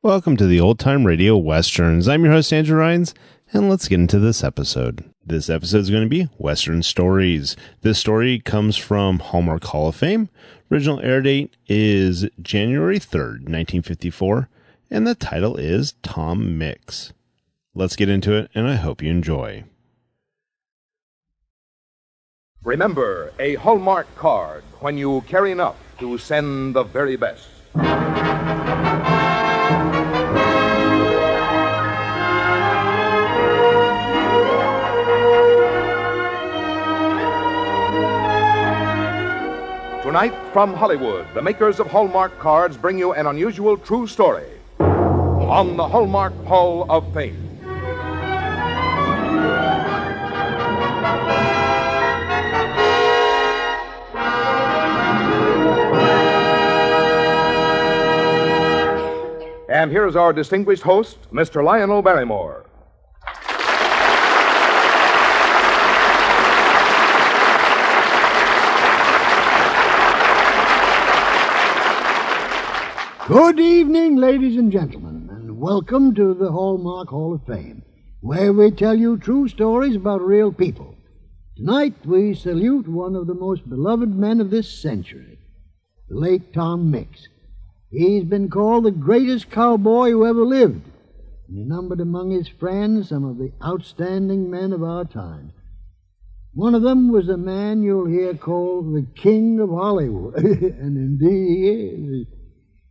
Welcome to the Old Time Radio Westerns. I'm your host, Andrew Rhynes, and let's get into this episode. This episode is going to be Western Stories. This story comes from Hallmark Hall of Fame. Original air date is January 3rd, 1954, and the title is Tom Mix. Let's get into it, and I hope you enjoy. Remember, a Hallmark card when you carry enough to send the very best. Tonight, from Hollywood, the makers of Hallmark cards bring you an unusual true story on the Hallmark Hall of Fame. And here's our distinguished host, Mr. Lionel Barrymore. Good evening, ladies and gentlemen, and welcome to the Hallmark Hall of Fame, where we tell you true stories about real people. Tonight, we salute one of the most beloved men of this century, the late Tom Mix. He's been called the greatest cowboy who ever lived, and he numbered among his friends some of the outstanding men of our time. One of them was a man you'll hear called the King of Hollywood, and indeed he is.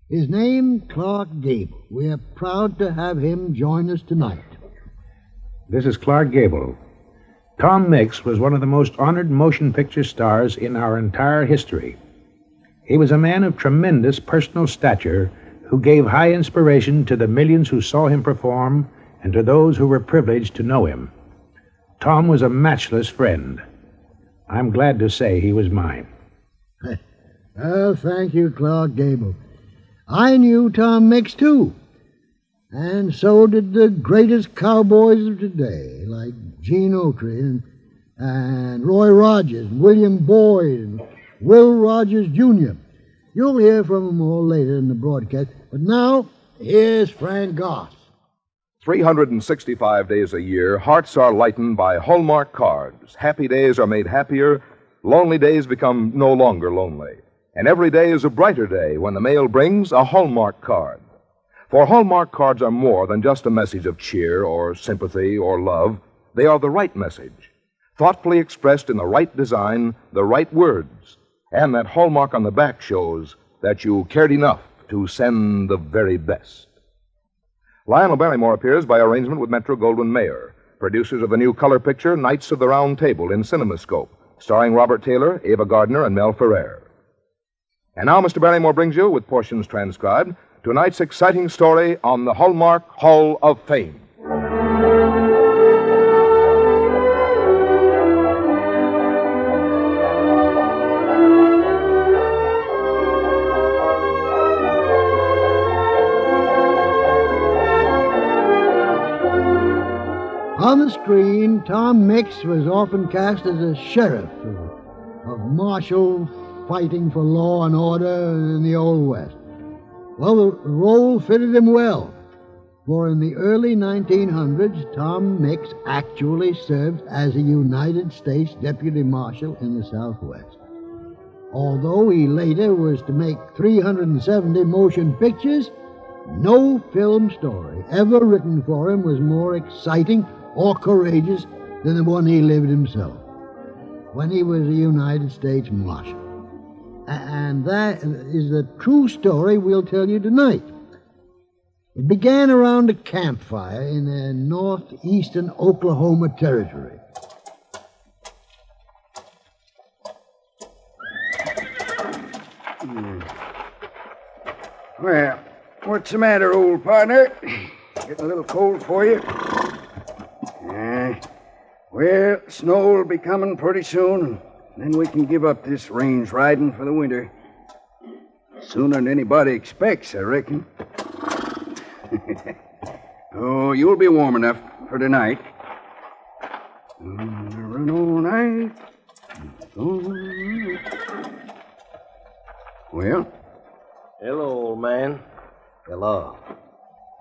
His name, Clark Gable. We're proud to have him join us tonight. This is Clark Gable. Tom Mix was one of the most honored motion picture stars in our entire history. He was a man of tremendous personal stature who gave high inspiration to the millions who saw him perform and to those who were privileged to know him. Tom was a matchless friend. I'm glad to say he was mine. Oh, thank you, Clark Gable. I knew Tom Mix, too. And so did the greatest cowboys of today, like Gene Autry and Roy Rogers, and William Boyd, and Will Rogers, Jr. You'll hear from them all later in the broadcast. But now, here's Frank Goss. 365 days a year, hearts are lightened by Hallmark cards. Happy days are made happier. Lonely days become no longer lonely. And every day is a brighter day when the mail brings a Hallmark card. For Hallmark cards are more than just a message of cheer or sympathy or love. They are the right message, thoughtfully expressed in the right design, the right words. And that Hallmark on the back shows that you cared enough to send the very best. Lionel Barrymore appears by arrangement with Metro-Goldwyn-Mayer, producers of the new color picture Knights of the Round Table in CinemaScope, starring Robert Taylor, Ava Gardner, and Mel Ferrer. And now Mr. Barrymore brings you, with portions transcribed, tonight's exciting story on the Hallmark Hall of Fame. On the screen, Tom Mix was often cast as a sheriff of martial fighting for law and order in the Old West. Well, the role fitted him well, for in the early 1900s, Tom Mix actually served as a United States Deputy Marshal in the Southwest. Although he later was to make 370 motion pictures, no film story ever written for him was more exciting or courageous than the one he lived himself, when he was a United States Marshal. And that is the true story we'll tell you tonight. It began around a campfire in the northeastern Oklahoma Territory. Well, what's the matter, old partner? Getting a little cold for you? Well, snow will be coming pretty soon, and then we can give up this range riding for the winter. Sooner than anybody expects, I reckon. Oh, you'll be warm enough for tonight. Run all night. Well? Hello, old man. Hello.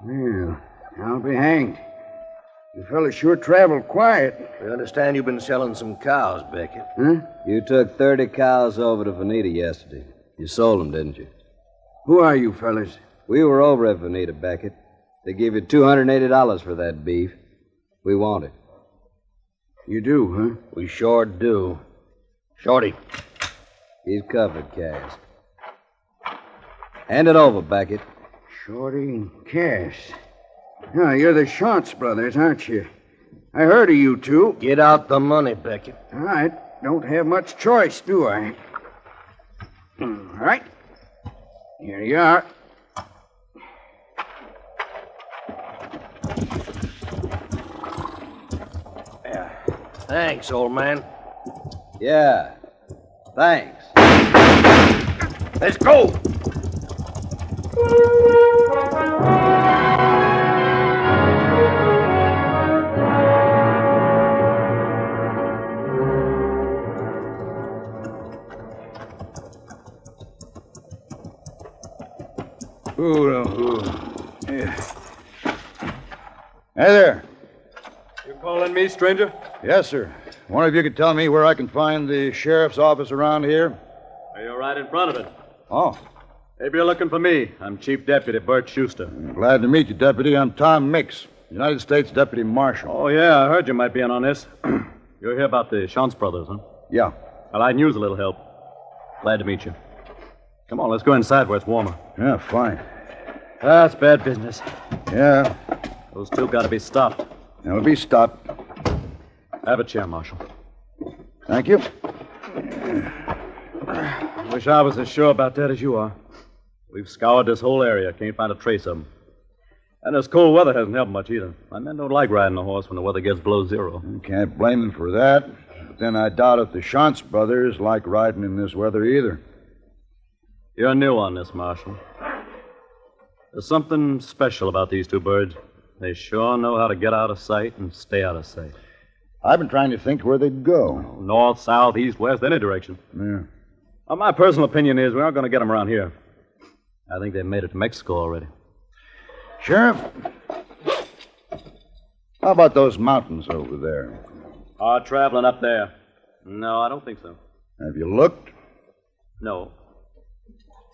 Well, I'll be hanged. You fellas sure travel quiet. We understand you've been selling some cows, Beckett. Huh? You took 30 cows over to Veneta yesterday. You sold them, didn't you? Who are you fellas? We were over at Veneta, Beckett. They give you $280 for that beef. We want it. You do, huh? We sure do. Shorty. He's covered, Cass. Hand it over, Beckett. Shorty and Cass. Now, you're the Shantz brothers, aren't you? I heard of you two. Get out the money, Beckett. I don't have much choice, do I? All right. Here you are. Thanks, old man. Yeah. Thanks. Let's go! Yeah. Hey there. You calling me, stranger? Yes, sir. One of you could tell me where I can find the sheriff's office around here? You're right in front of it. Oh. Maybe you're looking for me. I'm Chief Deputy Bert Schuster. Glad to meet you, Deputy. I'm Tom Mix, United States Deputy Marshal. Oh, yeah, I heard you might be in on this. You're here about the Shantz brothers, huh? Yeah. Well, I'd use a little help. Glad to meet you. Come on, let's go inside where it's warmer. Yeah, fine. That's bad business. Yeah. Those two got to be stopped. Now, we'll be stopped. Have a chair, Marshal. Thank you. Wish I was as sure about that as you are. We've scoured this whole area. Can't find a trace of them. And this cold weather hasn't helped much either. My men don't like riding a horse when the weather gets below zero. Can't blame them for that. But then I doubt if the Shantz brothers like riding in this weather either. You're new on this, Marshal. There's something special about these two birds. They sure know how to get out of sight and stay out of sight. I've been trying to think where they'd go. North, south, east, west, any direction. Yeah. Well, my personal opinion is we aren't going to get them around here. I think they've made it to Mexico already. Sheriff, how about those mountains over there? Hard traveling up there. No, I don't think so. Have you looked? No.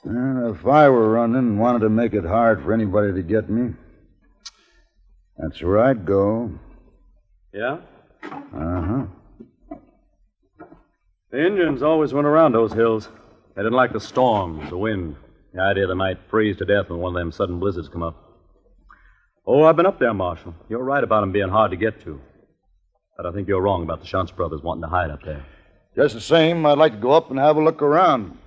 Well, if I were running and wanted to make it hard for anybody to get me, that's where I'd go. Yeah? Uh-huh. The Indians always went around those hills. They didn't like the storms, the wind, the idea they might freeze to death when one of them sudden blizzards come up. Oh, I've been up there, Marshal. You're right about them being hard to get to. But I think you're wrong about the Shantz brothers wanting to hide up there. Just the same, I'd like to go up and have a look around.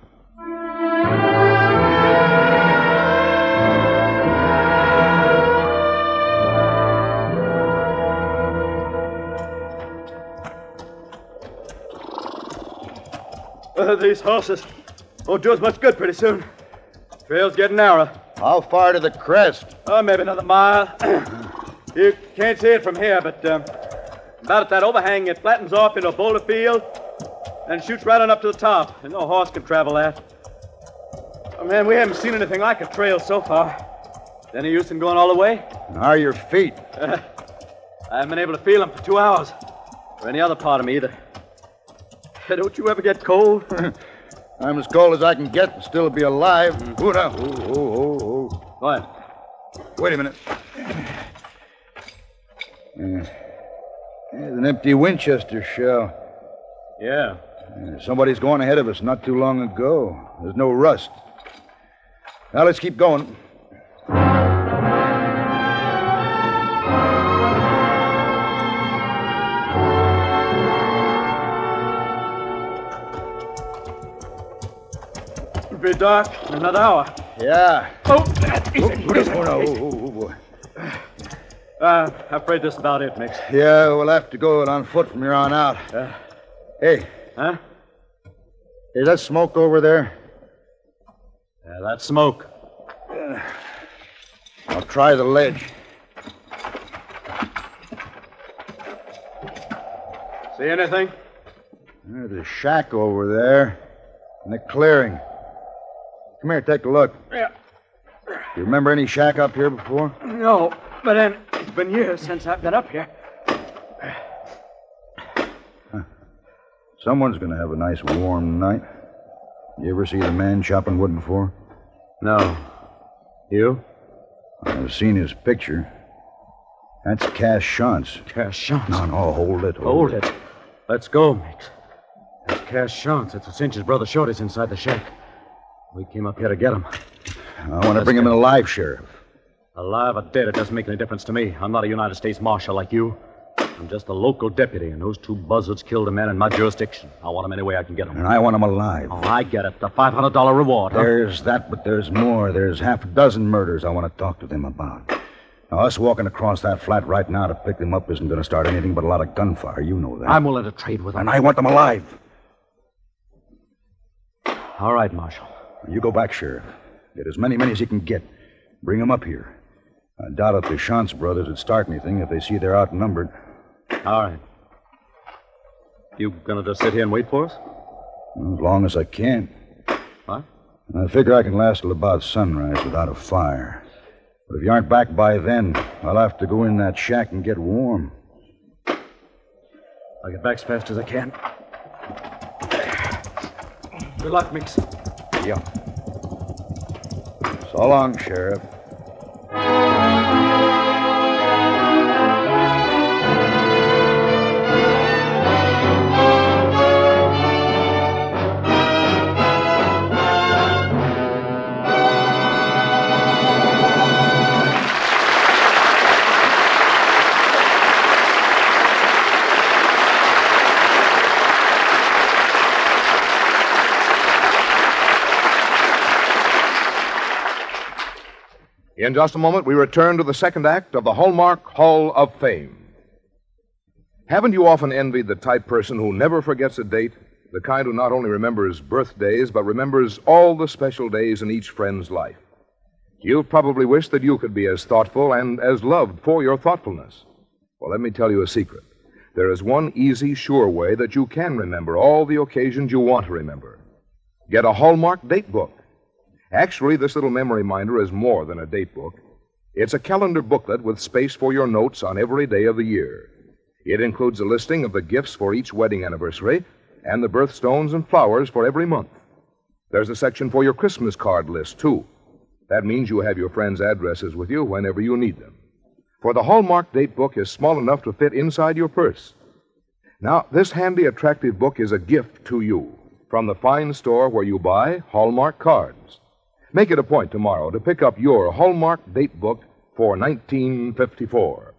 These horses won't do us much good pretty soon. Trail's getting narrow. How far to the crest? Oh, maybe another mile. You can't see it from here, but about at that overhang, it flattens off into a boulder field and shoots right on up to the top. And no horse can travel that. Oh, man, we haven't seen anything like a trail so far. Any use in going all the way? How are your feet? I haven't been able to feel them for 2 hours. Or any other part of me either. Don't you ever get cold? I'm as cold as I can get and still be alive. Oh, now. Oh. What? Wait a minute. There's an empty Winchester shell. Yeah. Somebody's going ahead of us not too long ago. There's no rust. Now, let's keep going. It'll be dark in another hour. Yeah. Oh, boy. I'm afraid that's about it, Mix. Yeah, we'll have to go on foot from here on out. Hey. Huh? Is that smoke over there? Yeah, that's smoke. I'll try the ledge. See anything? There's a shack over there in the clearing. Come here, take a look. Yeah. You remember any shack up here before? No, but then it's been years since I've been up here. Someone's going to have a nice warm night. You ever see the man chopping wood before? No. You? I've seen his picture. That's Cass Shantz. Cass Shantz? No, hold it. Hold it. Let's go, Mix. That's Cass Shantz. It's Cinch's brother Shorty's inside the shack. We came up here to get him. I want to bring him in alive, Sheriff. Alive or dead, it doesn't make any difference to me. I'm not a United States Marshal like you. I'm just a local deputy, and those two buzzards killed a man in my jurisdiction. I want him any way I can get him. And I want him alive. Oh, I get it. The $500 reward, huh? There's that, but there's more. There's half a dozen murders I want to talk to them about. Now, us walking across that flat right now to pick them up isn't going to start anything but a lot of gunfire. You know that. I'm willing to trade with them. And I want them alive. All right, Marshal. You go back, Sheriff. Get as many men as you can get. Bring them up here. I doubt if the Shantz brothers would start anything if they see they're outnumbered. All right. You gonna just sit here and wait for us? As long as I can. What? I figure I can last till about sunrise without a fire. But if you aren't back by then, I'll have to go in that shack and get warm. I'll get back as fast as I can. Good luck, Mix. Yeah. So long, Sheriff. In just a moment, we return to the second act of the Hallmark Hall of Fame. Haven't you often envied the type person who never forgets a date? The kind who not only remembers birthdays, but remembers all the special days in each friend's life. You've probably wished that you could be as thoughtful and as loved for your thoughtfulness. Well, let me tell you a secret. There is one easy, sure way that you can remember all the occasions you want to remember. Get a Hallmark date book. Actually, this little memory minder is more than a date book. It's a calendar booklet with space for your notes on every day of the year. It includes a listing of the gifts for each wedding anniversary and the birthstones and flowers for every month. There's a section for your Christmas card list, too. That means you have your friends' addresses with you whenever you need them. For the Hallmark date book is small enough to fit inside your purse. Now, this handy, attractive book is a gift to you from the fine store where you buy Hallmark cards. Make it a point tomorrow to pick up your Hallmark date book for 1954.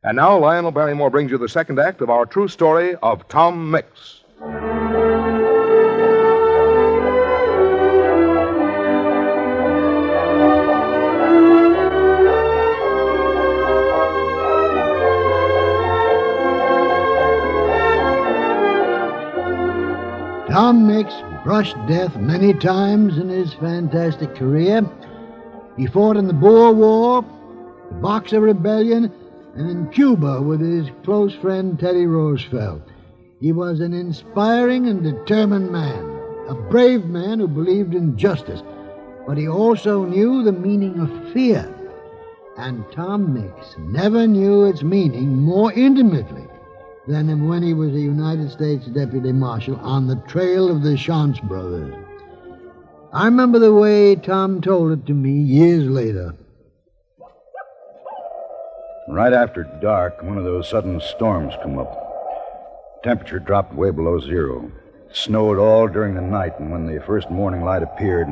And now Lionel Barrymore brings you the second act of our true story of Tom Mix. Tom Mix brushed death many times in his fantastic career. He fought in the Boer War, the Boxer Rebellion, and in Cuba with his close friend Teddy Roosevelt. He was an inspiring and determined man, a brave man who believed in justice, but he also knew the meaning of fear. And Tom Mix never knew its meaning more intimately than when he was a United States Deputy Marshal on the trail of the Shantz brothers. I remember the way Tom told it to me years later. Right after dark, one of those sudden storms come up. Temperature dropped way below zero. It snowed all during the night, and when the first morning light appeared,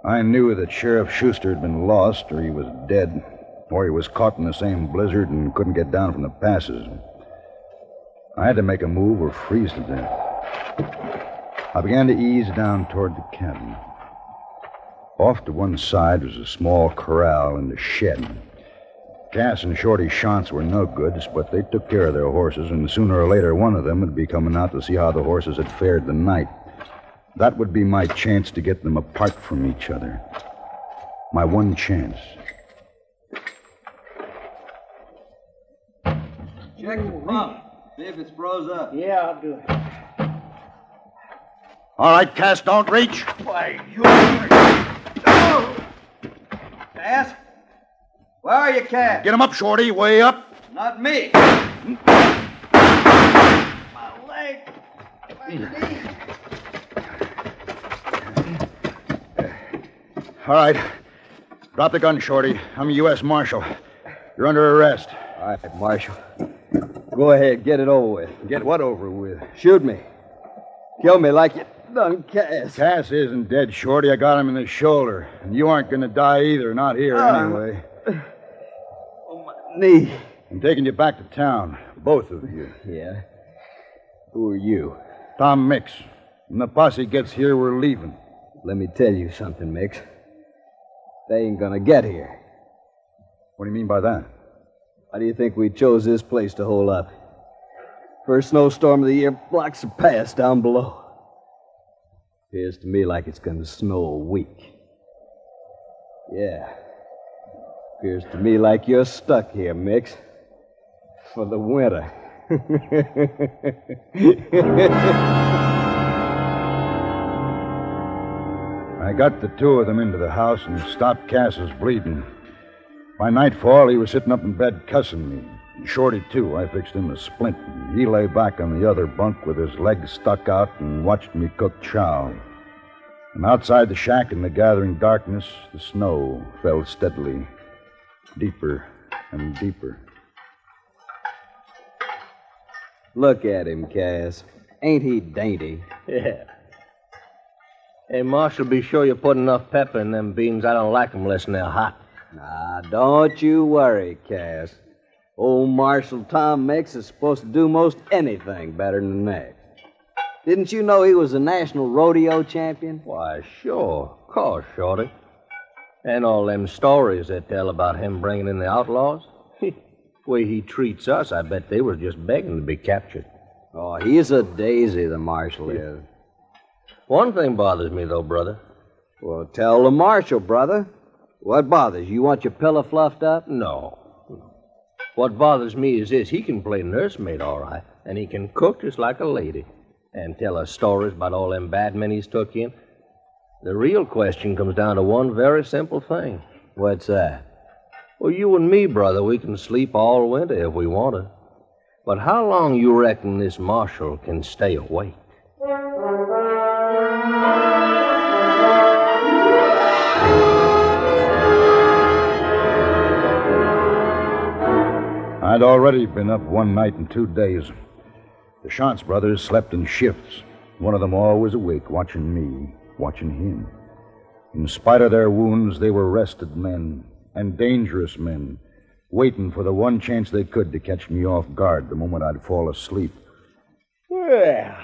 I knew that Sheriff Schuster had been lost, or he was dead, or he was caught in the same blizzard and couldn't get down from the passes. I had to make a move or freeze to death. I began to ease down toward the cabin. Off to one side was a small corral and a shed. Cass and Shorty Shantz were no goods, but they took care of their horses, and sooner or later one of them would be coming out to see how the horses had fared the night. That would be my chance to get them apart from each other. My one chance. Check the pump. See if it's froze up. Yeah, I'll do it. All right, Cass, don't reach. Why, you... Cass? Where are you, Cass? Get him up, Shorty. Way up. Not me. My leg. My knee. All right. Drop the gun, Shorty. I'm a U.S. Marshal. You're under arrest. All right, Marshal. Go ahead, get it over with. Get what over with? Shoot me. Kill me like you done Cass. Cass isn't dead, Shorty. I got him in the shoulder. And you aren't going to die either. Not here, anyway. Oh, my knee. I'm taking you back to town. Both of you. Yeah? Who are you? Tom Mix. When the posse gets here, we're leaving. Let me tell you something, Mix. They ain't gonna get here. What do you mean by that? Why do you think we chose this place to hole up? First snowstorm of the year blocks the pass down below. Appears to me like it's gonna snow a week. Yeah. Appears to me like you're stuck here, Mix. For the winter. I got the two of them into the house and stopped Cass's bleeding. By nightfall, he was sitting up in bed cussing me. And Shorty, too. I fixed him a splint. And he lay back on the other bunk with his legs stuck out and watched me cook chow. And outside the shack in the gathering darkness, the snow fell steadily, deeper and deeper. Look at him, Cass. Ain't he dainty? Yeah. Hey, Marshal, be sure you put enough pepper in them beans. I don't like them unless they're hot. Nah, don't you worry, Cass. Old Marshal Tom Mix is supposed to do most anything better than that. Didn't you know he was a national rodeo champion? Why, sure. Of course, Shorty. And all them stories they tell about him bringing in the outlaws. The way he treats us, I bet they were just begging to be captured. Oh, he's a daisy, the Marshal is. One thing bothers me, though, brother. Well, tell the Marshal, brother. What bothers you? You want your pillow fluffed up? No. What bothers me is this. He can play nursemaid all right, and he can cook just like a lady, and tell us stories about all them bad men he's took in. The real question comes down to one very simple thing. What's that? Well, you and me, brother, we can sleep all winter if we want to. But how long you reckon this Marshal can stay awake? I'd already been up one night and 2 days. The Shantz brothers slept in shifts. One of them always awake, watching me, watching him. In spite of their wounds, they were rested men, and dangerous men, waiting for the one chance they could to catch me off guard the moment I'd fall asleep. Well,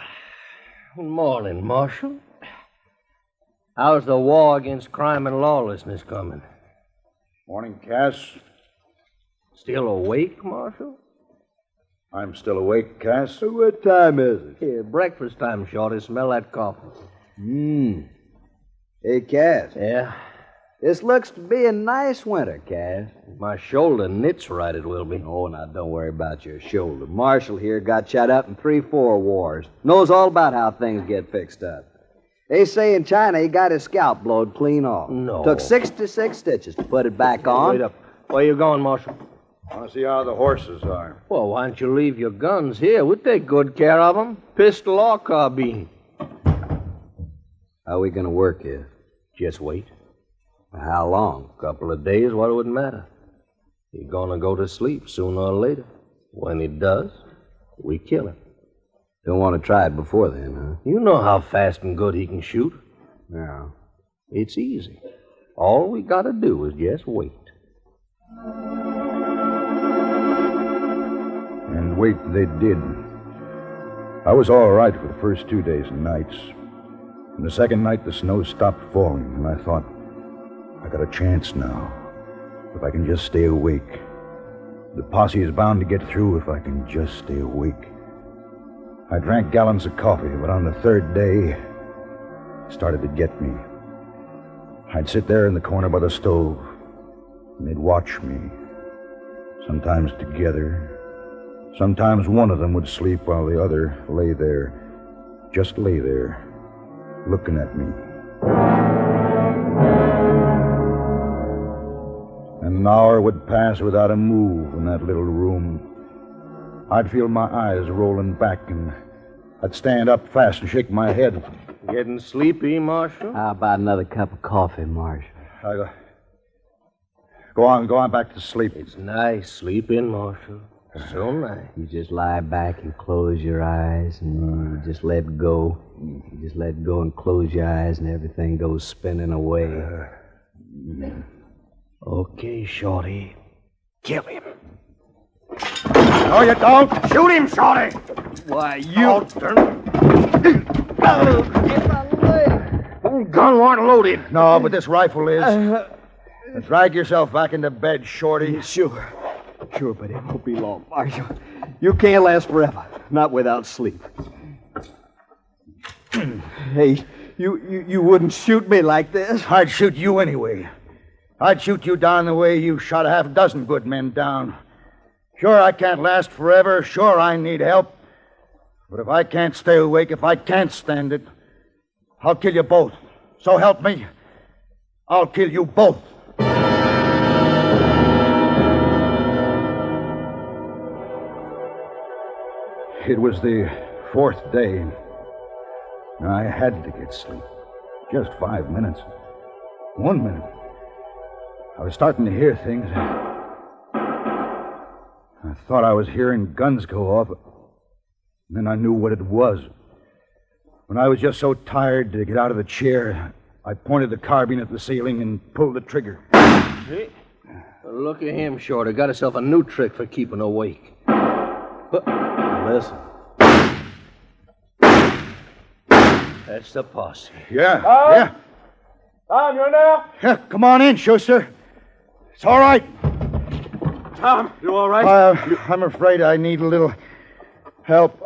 good morning, Marshal. How's the war against crime and lawlessness coming? Morning, Cass. Still awake, Marshal? I'm still awake, Cass. What time is it? Here, breakfast time, Shorty. Smell that coffee. Hey, Cass. Yeah? This looks to be a nice winter, Cass. My shoulder knits right, it will be. Oh, now, don't worry about your shoulder. Marshal here got shot up in 3-4 wars. Knows all about how things get fixed up. They say in China he got his scalp blowed clean off. No. Took 66 stitches to put it back on. Wait up. Where you going, Marshal? I want to see how the horses are. Well, why don't you leave your guns here? We'll take good care of them. Pistol or carbine. How are we going to work here? Just wait. How long? A couple of days, what would matter? He's gonna go to sleep sooner or later. When he does, we kill him. Don't want to try it before then, huh? You know how fast and good he can shoot. Yeah. It's easy. All we gotta do is just wait. And wait they did. I was all right for the first 2 days and nights. And the second night, the snow stopped falling, and I thought, I got a chance now. If I can just stay awake. The posse is bound to get through if I can just stay awake. I drank gallons of coffee, but on the third day, it started to get me. I'd sit there in the corner by the stove, and they'd watch me. Sometimes together. Sometimes one of them would sleep while the other lay there. Just lay there, looking at me. an hour would pass without a move in that little room. I'd feel my eyes rolling back, and I'd stand up fast and shake my head. Getting sleepy, Marshal? How about another cup of coffee, Marshal? Go on back to sleep. It's nice sleeping, Marshal. So nice. You just lie back and close your eyes, and you just let go. You just let go and close your eyes, and everything goes spinning away. Okay, Shorty. Kill him. No, you don't. Shoot him, Shorty! Why, You... Gun weren't loaded. No, but this rifle is. Drag yourself back into bed, Shorty. Sure, but it won't be long, Marshal. You can't last forever, not without sleep. Hey, you wouldn't shoot me like this? I'd shoot you anyway. I'd shoot you down the way you shot a half dozen good men down. Sure, I can't last forever. Sure, I need help. But if I can't stay awake, if I can't stand it, I'll kill you both. So help me, I'll kill you both. It was the 4th day. I had to get sleep. Just 5 minutes. 1 minute. I was starting to hear things. I thought I was hearing guns go off. And then I knew what it was. When I was just so tired to get out of the chair, I pointed the carbine at the ceiling and pulled the trigger. Hey, look at him, Shorty. Got himself a new trick for keeping awake. Listen. That's the posse. Yeah. Tom, you in there? Yeah, come on in, Schuster. It's all right. Tom, you all right? I'm afraid I need a little help.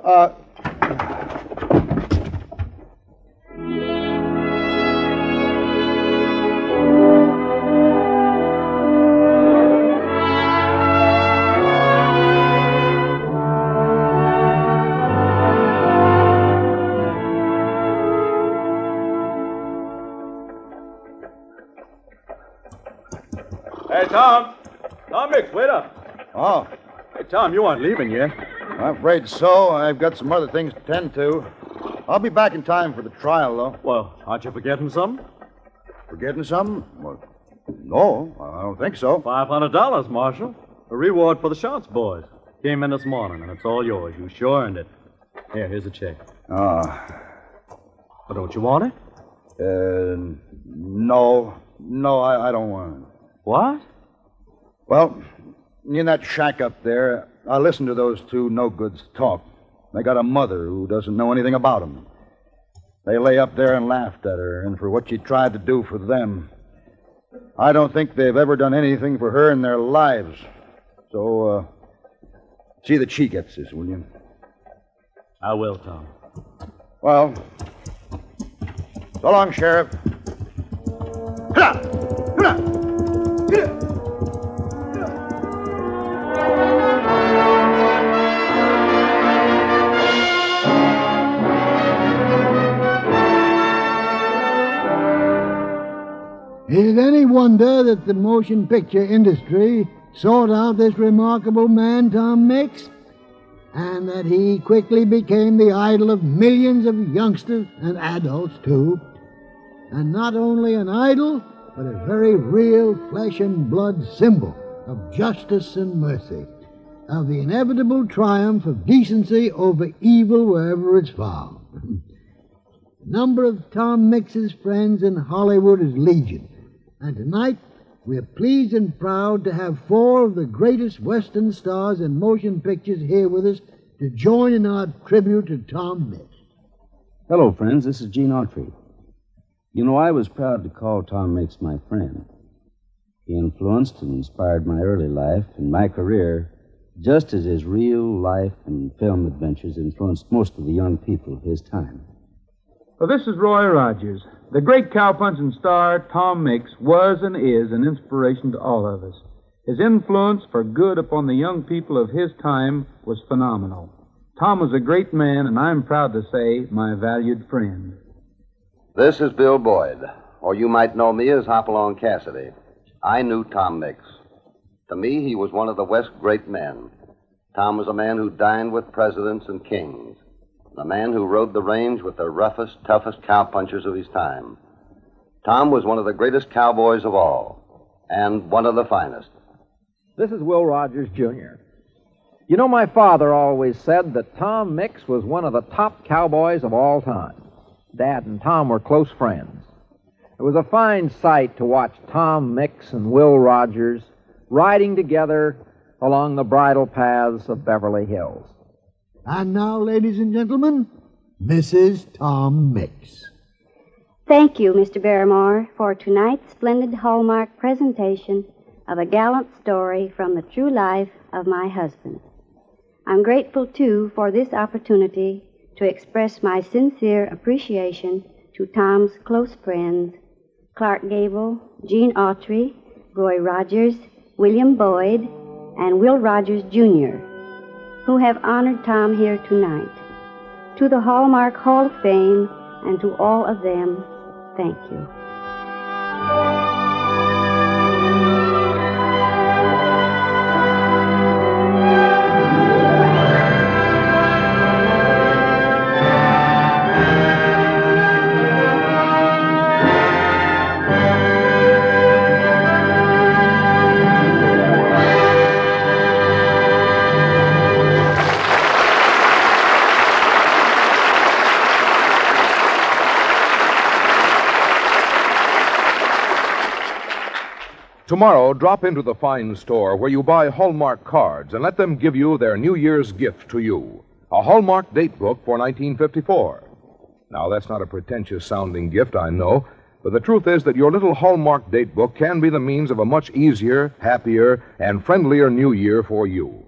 Hey, Tom. Tom Mix, wait up. Oh, Hey, Tom, you aren't leaving yet. I'm afraid so. I've got some other things to tend to. I'll be back in time for the trial, though. Well, aren't you forgetting something? Forgetting something? Well, no, I don't think so. $500, Marshal. A reward for the shots, boys. Came in this morning, and it's all yours. You sure earned it. Here's a check. Ah. But don't you want it? No, I don't want it. What? Well, in that shack up there, I listened to those two no-goods talk. They got a mother who doesn't know anything about them. They lay up there and laughed at her, and for what she tried to do for them. I don't think they've ever done anything for her in their lives. So, see that she gets this, will you? I will, Tom. Well, so long, Sheriff. Is it any wonder that the motion picture industry sought out this remarkable man, Tom Mix, and that he quickly became the idol of millions of youngsters and adults, too? And not only an idol, but a very real flesh and blood symbol of justice and mercy, of the inevitable triumph of decency over evil wherever it's found. The number of Tom Mix's friends in Hollywood is legion, and tonight we're pleased and proud to have 4 of the greatest Western stars in motion pictures here with us to join in our tribute to Tom Mix. Hello, friends. This is Gene Autry. You know, I was proud to call Tom Mix my friend. He influenced and inspired my early life and my career, just as his real life and film adventures influenced most of the young people of his time. Well, this is Roy Rogers. The great cowpunching star, Tom Mix, was and is an inspiration to all of us. His influence for good upon the young people of his time was phenomenal. Tom was a great man, and I'm proud to say, my valued friend. This is Bill Boyd, or you might know me as Hopalong Cassidy. I knew Tom Mix. To me, he was one of the West's great men. Tom was a man who dined with presidents and kings, a man who rode the range with the roughest, toughest cowpunchers of his time. Tom was one of the greatest cowboys of all, and one of the finest. This is Will Rogers, Jr. You know, my father always said that Tom Mix was one of the top cowboys of all time. Dad and Tom were close friends. It was a fine sight to watch Tom Mix and Will Rogers riding together along the bridle paths of Beverly Hills. And now, ladies and gentlemen, Mrs. Tom Mix. Thank you, Mr. Barrymore, for tonight's splendid Hallmark presentation of a gallant story from the true life of my husband. I'm grateful, too, for this opportunity to express my sincere appreciation to Tom's close friends, Clark Gable, Gene Autry, Roy Rogers, William Boyd, and Will Rogers, Jr., who have honored Tom here tonight. To the Hallmark Hall of Fame and to all of them, thank you. Tomorrow, drop into the fine store where you buy Hallmark cards and let them give you their New Year's gift to you, a Hallmark date book for 1954. Now, that's not a pretentious-sounding gift, I know, but the truth is that your little Hallmark date book can be the means of a much easier, happier, and friendlier New Year for you.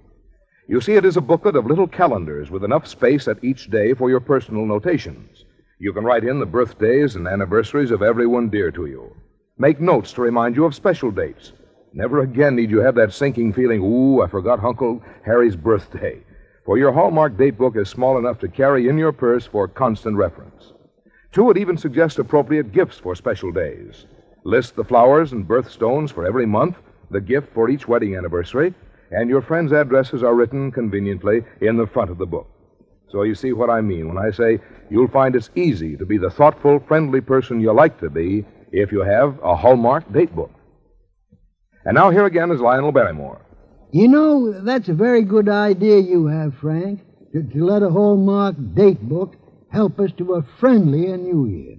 You see, it is a booklet of little calendars with enough space at each day for your personal notations. You can write in the birthdays and anniversaries of everyone dear to you. Make notes to remind you of special dates. Never again need you have that sinking feeling, ooh, I forgot Uncle Harry's birthday. For your Hallmark date book is small enough to carry in your purse for constant reference. 2, it even suggests appropriate gifts for special days. List the flowers and birthstones for every month, the gift for each wedding anniversary, and your friends' addresses are written conveniently in the front of the book. So you see what I mean when I say you'll find it's easy to be the thoughtful, friendly person you like to be if you have a Hallmark date book. And now here again is Lionel Barrymore. You know, that's a very good idea you have, Frank, to let a Hallmark date book help us to a friendlier New Year.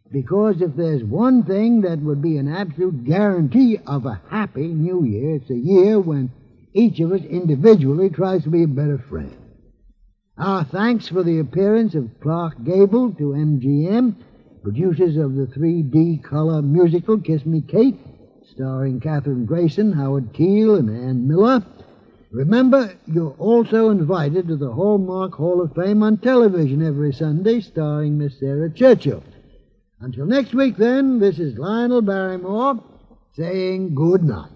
Because if there's one thing that would be an absolute guarantee of a happy New Year, it's a year when each of us individually tries to be a better friend. Our thanks for the appearance of Clark Gable to MGM, producers of the 3D color musical Kiss Me Kate, starring Katherine Grayson, Howard Keel, and Ann Miller. Remember, you're also invited to the Hallmark Hall of Fame on television every Sunday, starring Miss Sarah Churchill. Until next week, then, this is Lionel Barrymore saying good night.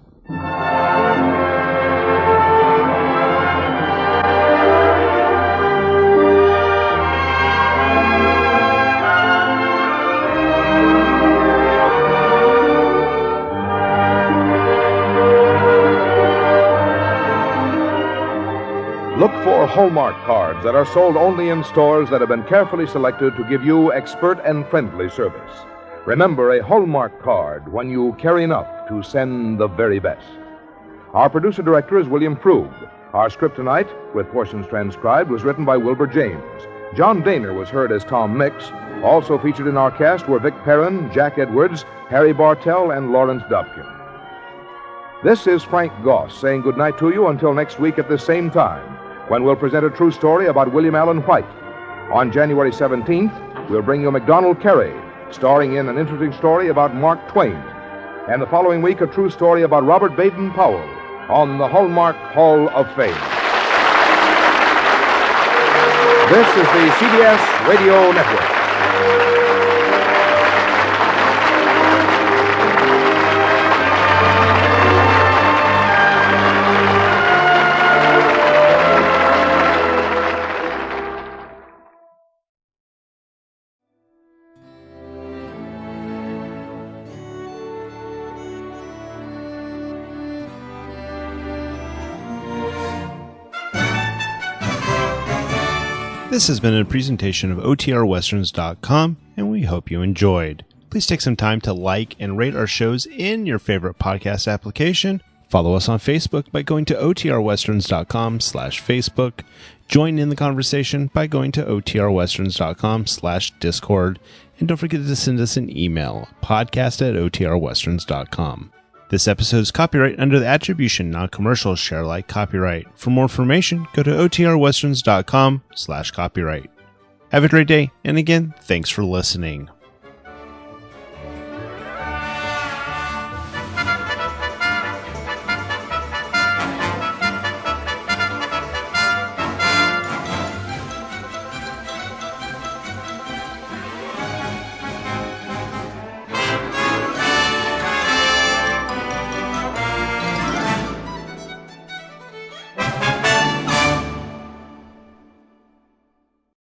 Look for Hallmark cards that are sold only in stores that have been carefully selected to give you expert and friendly service. Remember, a Hallmark card when you carry enough to send the very best. Our producer-director is William Froug. Our script tonight, with portions transcribed, was written by Wilbur James. John Dehner was heard as Tom Mix. Also featured in our cast were Vic Perrin, Jack Edwards, Harry Bartell, and Lawrence Dobkin. This is Frank Goss saying goodnight to you until next week at the same time, when we'll present a true story about William Allen White. On January 17th, we'll bring you MacDonald Carey, starring in an interesting story about Mark Twain. And the following week, a true story about Robert Baden-Powell on the Hallmark Hall of Fame. This is the CBS Radio Network. This has been a presentation of OTRWesterns.com, and we hope you enjoyed. Please take some time to like and rate our shows in your favorite podcast application. Follow us on Facebook by going to OTRWesterns.com/Facebook. Join in the conversation by going to OTRWesterns.com/Discord. And don't forget to send us an email, podcast@OTRWesterns.com. This episode is copyright under the Attribution Non-Commercial Share Alike copyright. For more information, go to OTRWesterns.com/copyright. Have a great day, and again, thanks for listening.